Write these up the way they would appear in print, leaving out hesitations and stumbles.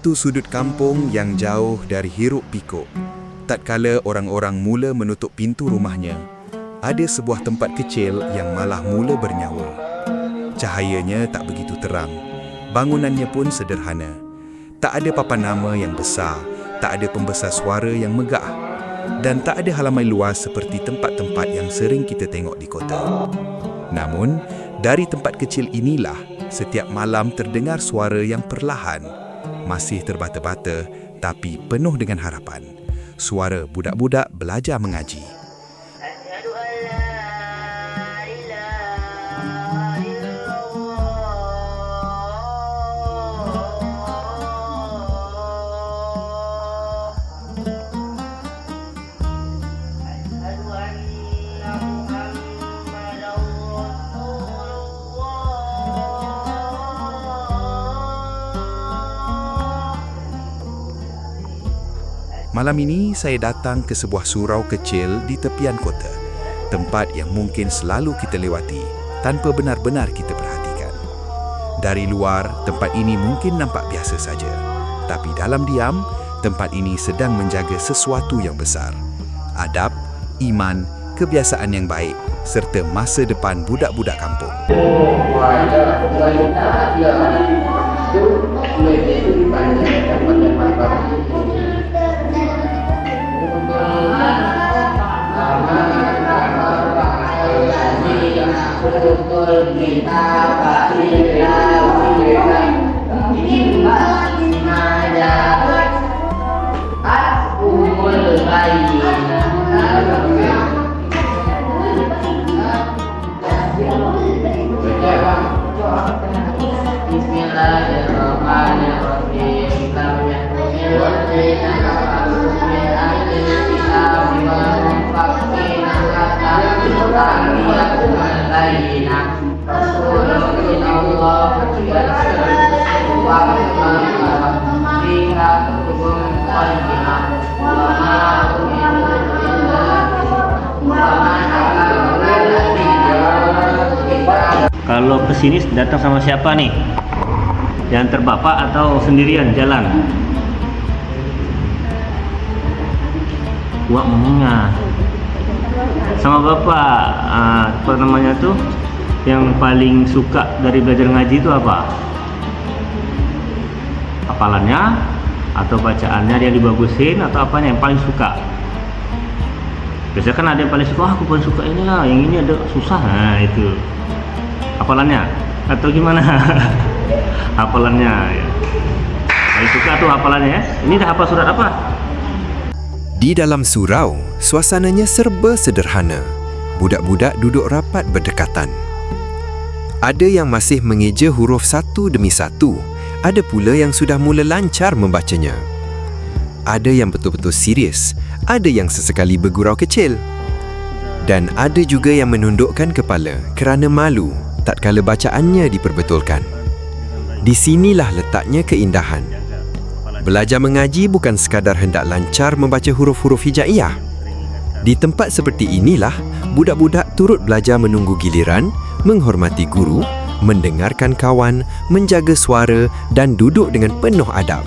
satu sudut kampung yang jauh dari hiruk pikuk, tatkala orang-orang mula menutup pintu rumahnya, ada sebuah tempat kecil yang malah mula bernyawa. Cahayanya tak begitu terang, bangunannya pun sederhana. Tak ada papan nama yang besar, tak ada pembesar suara yang megah, dan tak ada halaman luas seperti tempat-tempat yang sering kita tengok di kota. Namun, dari tempat kecil inilah setiap malam terdengar suara yang perlahan, masih terbata-bata tapi penuh dengan harapan. Suara budak-budak belajar mengaji. Malam ini saya datang ke sebuah surau kecil di tepian kota, tempat yang mungkin selalu kita lewati tanpa benar-benar kita perhatikan. Dari luar, tempat ini mungkin nampak biasa saja, tapi dalam diam, tempat ini sedang menjaga sesuatu yang besar. Adab, iman, kebiasaan yang baik serta masa depan budak-budak kampung. Kalau kesini datang sama siapa nih? Yang terbapak atau sendirian jalan? Wah, menengah. Sama bapak, apa namanya tuh? Yang paling suka dari belajar ngaji itu apa? Hafalannya atau bacaannya dia dibagusin atau apanya yang paling suka? Biasanya kan ada yang paling suka, aku paling suka inilah, yang ini ada susah, nah itu. Hafalannya atau gimana? Hafalannya ya. Paling suka tuh hafalannya ya. Ini dah hafal surat apa? Di dalam surau, suasananya serba sederhana. Budak-budak duduk rapat berdekatan. Ada yang masih mengeja huruf satu demi satu. Ada pula yang sudah mula lancar membacanya. Ada yang betul-betul serius. Ada yang sesekali bergurau kecil. Dan ada juga yang menundukkan kepala kerana malu tatkala bacaannya diperbetulkan. Di sinilah letaknya keindahan. Belajar mengaji bukan sekadar hendak lancar membaca huruf-huruf hijaiyah. Di tempat seperti inilah, budak-budak turut belajar menunggu giliran, menghormati guru, mendengarkan kawan, menjaga suara dan duduk dengan penuh adab.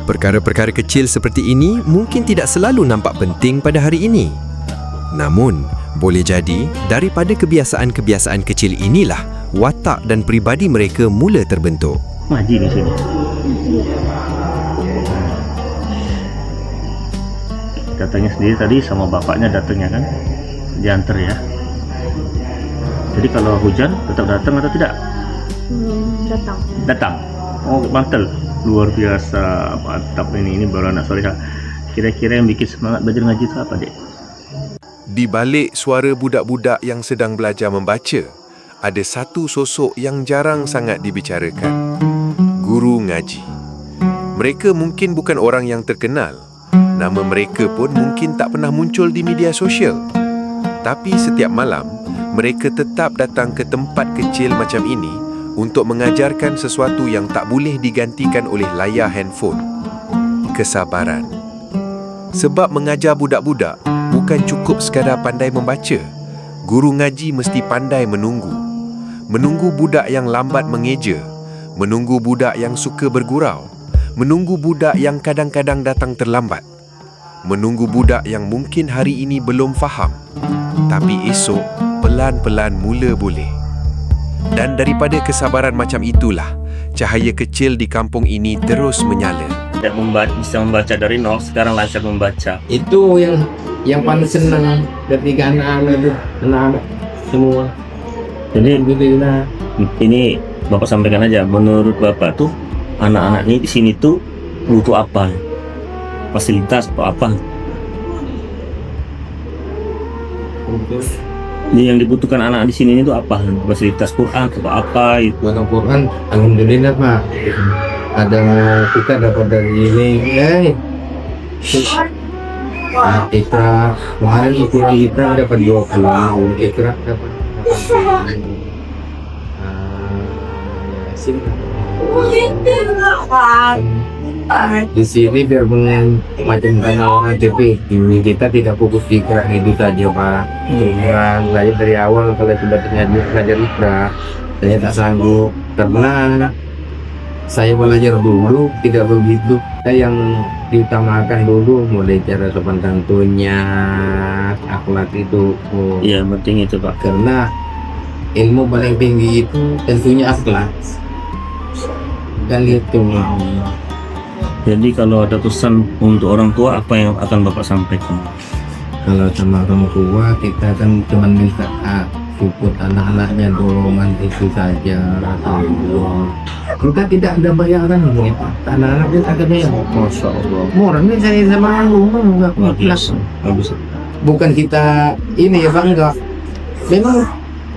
Perkara-perkara kecil seperti ini mungkin tidak selalu nampak penting pada hari ini. Namun, boleh jadi daripada kebiasaan-kebiasaan kecil inilah watak dan peribadi mereka mula terbentuk. Ngaji di sini. Datangnya sendiri tadi sama bapaknya datangnya kan? Diantar ya. Jadi kalau hujan tetap datang atau tidak? Datang. Datang. Oh, mantel. Luar biasa, mantap ini baru anak solehah. Kira-kira yang bikin semangat belajar ngaji itu apa, Dek? Di balik suara budak-budak yang sedang belajar membaca, ada satu sosok yang jarang sangat dibicarakan. Guru ngaji. Mereka mungkin bukan orang yang terkenal. Nama mereka pun mungkin tak pernah muncul di media sosial. Tapi setiap malam, mereka tetap datang ke tempat kecil macam ini untuk mengajarkan sesuatu yang tak boleh digantikan oleh layar handphone. Kesabaran. Sebab mengajar budak-budak bukan cukup sekadar pandai membaca. Guru ngaji mesti pandai menunggu. Menunggu budak yang lambat mengeja, menunggu budak yang suka bergurau, menunggu budak yang kadang-kadang datang terlambat, menunggu budak yang mungkin hari ini belum faham, tapi esok pelan-pelan mula boleh. Dan daripada kesabaran macam itulah, cahaya kecil di kampung ini terus menyala. Tidak bisa membaca dari nol, sekarang lancar membaca. Itu yang paling senang ketika anak-anak itu, anak-anak semua. Jadi Alhamdulillah. ini Bapak sampaikan aja, menurut Bapak tuh anak-anak ini di sini tuh butuh apa? Fasilitas atau apa? Ini yang dibutuhkan anak di sini itu apa? Fasilitas Quran atau apa? Itu. Buat Al-Quran, alhamdulillah Pak. Ada kita dapat dari ini, Ikra, kemarin ukuran Ikra dapat 20, Ikra dapat 8. Di sini biar macam orang TV, kita tidak fokus di Ikra itu saja Pak. Saya dari awal kalau sudah ngajar Ikra, saya tak sanggup karena saya belajar dulu tidak begitu. Yang diutamakan dulu mulai cara sopan santunnya, akhlak itu. Iya, penting itu Pak. Karena ilmu paling tinggi itu tentunya akhlak. Dan itu. Jadi kalau ada pesan untuk orang tua, apa yang akan Bapak sampaikan? Kalau sama orang tua kita kan cuma minta support anak-anaknya, dorongan itu saja. Kita tidak ada bayaran ya, anak-anak kita ada bayaran. Masya Allah. Murah nih saya sama rumah enggak Bagus. Bagus. bukan kita ini ya Pak, enggak. Memang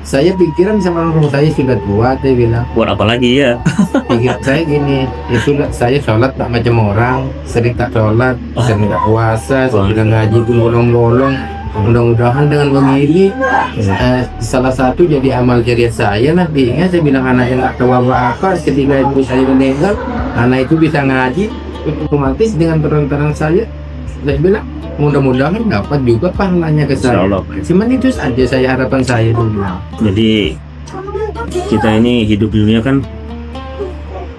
saya pikiran sama orang saya sudah tua, saya bilang Buat apa lagi ya? pikiran saya gini, ya sudah saya sholat tak macam orang, sering tak sholat, sering tak puasa, sering ngaji itu bolong-bolong. Mudah-mudahan dengan begini salah satu jadi amal jariah saya nantinya. Saya bilang anak yang tak tahu apa-apa, ketika ibu saya meninggal, anak itu bisa ngaji, otomatis dengan terang-terang saya bilang mudah-mudahan dapat juga pahalanya ke saya. Insyaallah. Cuman itu saja saya harapan saya dulu. Jadi kita ini hidup di dunia kan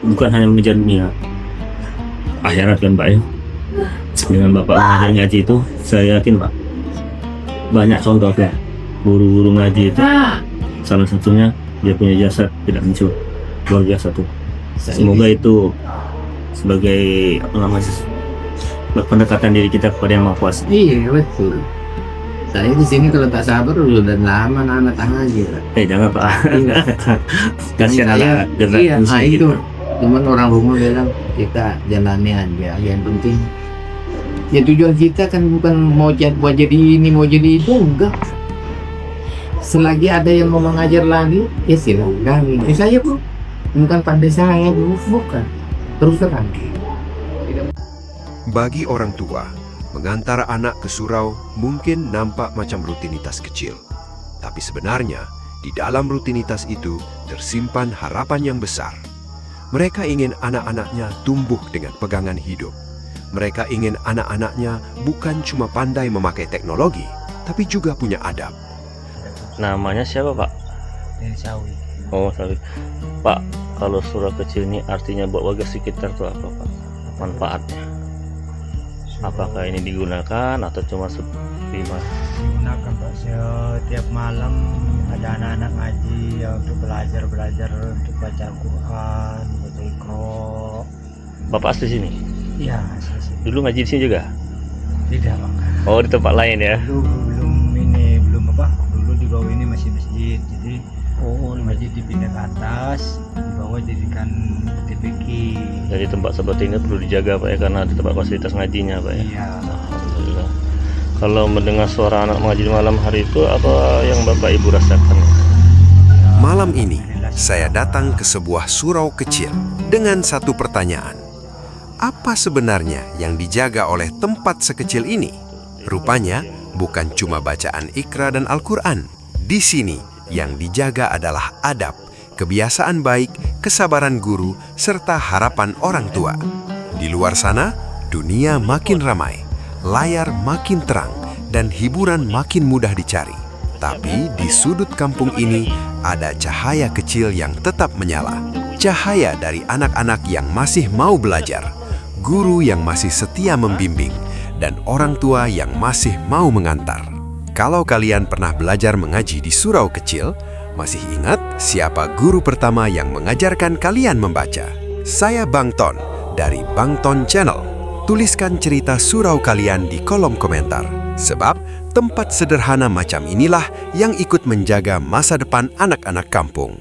bukan hanya mengejar dunia, akhirat kan Pak ya. Dengan Bapak mengajar ngaji itu, saya yakin Pak banyak contoh ya guru-guru ngaji itu. Salah satunya dia punya jasa tidak mencuri, luar biasa tuh. Semoga itu sebagai apa namanya, pendekatan diri kita kepada Yang Maha Kuasa. Iya betul. Saya di sini kalau tak sabar udah lama anak ngaji. Jangan Pak. Kasihan Saya- anak iya, generasi itu. gitu. Cuman orang rumah bilang kita jalani aja. Yang penting ya tujuan kita kan bukan mau jadi ini mau jadi itu, enggak. Selagi ada yang mau mengajar lagi ya silakan. Saya pun bukan pandai saya bukan. Terus terang. Bagi orang tua, mengantar anak ke surau mungkin nampak macam rutinitas kecil. Tapi sebenarnya, di dalam rutinitas itu tersimpan harapan yang besar. Mereka ingin anak-anaknya tumbuh dengan pegangan hidup. Mereka ingin anak-anaknya bukan cuma pandai memakai teknologi, tapi juga punya adab. Namanya siapa Pak? Sawi. Oh, sorry. Pak, kalau surau kecil ini artinya buat warga sekitar itu apa Pak? Manfaatnya? Apakah ini digunakan atau cuma seperti mas? Digunakan Pak, setiap malam ada anak-anak ngaji ya, untuk belajar untuk baca Al-Quran, baca Iqra. Bapak asli sini? Iya, Dulu ngaji di sini juga? tidak Pak. Oh, di tempat lain ya? Belum apa? Dulu di bawah ini masih masjid, jadi masjid dipindah ke atas, di bawah jadikan TPQ. Jadi tempat seperti ini perlu dijaga Pak ya, karena di tempat fasilitas ngajinya Pak ya? Iya. Alhamdulillah. Kalau mendengar suara anak mengaji di malam hari itu, apa yang Bapak Ibu rasakan? Malam ini, saya datang ke sebuah surau kecil dengan satu pertanyaan. Apa sebenarnya yang dijaga oleh tempat sekecil ini? Rupanya, bukan cuma bacaan Iqra dan Al-Quran. Di sini, yang dijaga adalah adab, kebiasaan baik, kesabaran guru, serta harapan orang tua. Di luar sana, dunia makin ramai, layar makin terang, dan hiburan makin mudah dicari. Tapi di sudut kampung ini, ada cahaya kecil yang tetap menyala. Cahaya dari anak-anak yang masih mau belajar, guru yang masih setia membimbing, dan orang tua yang masih mau mengantar. Kalau kalian pernah belajar mengaji di surau kecil, masih ingat siapa guru pertama yang mengajarkan kalian membaca? Saya Bang Ton dari Bang Ton Channel. Tuliskan cerita surau kalian di kolom komentar. Sebab tempat sederhana macam inilah yang ikut menjaga masa depan anak-anak kampung.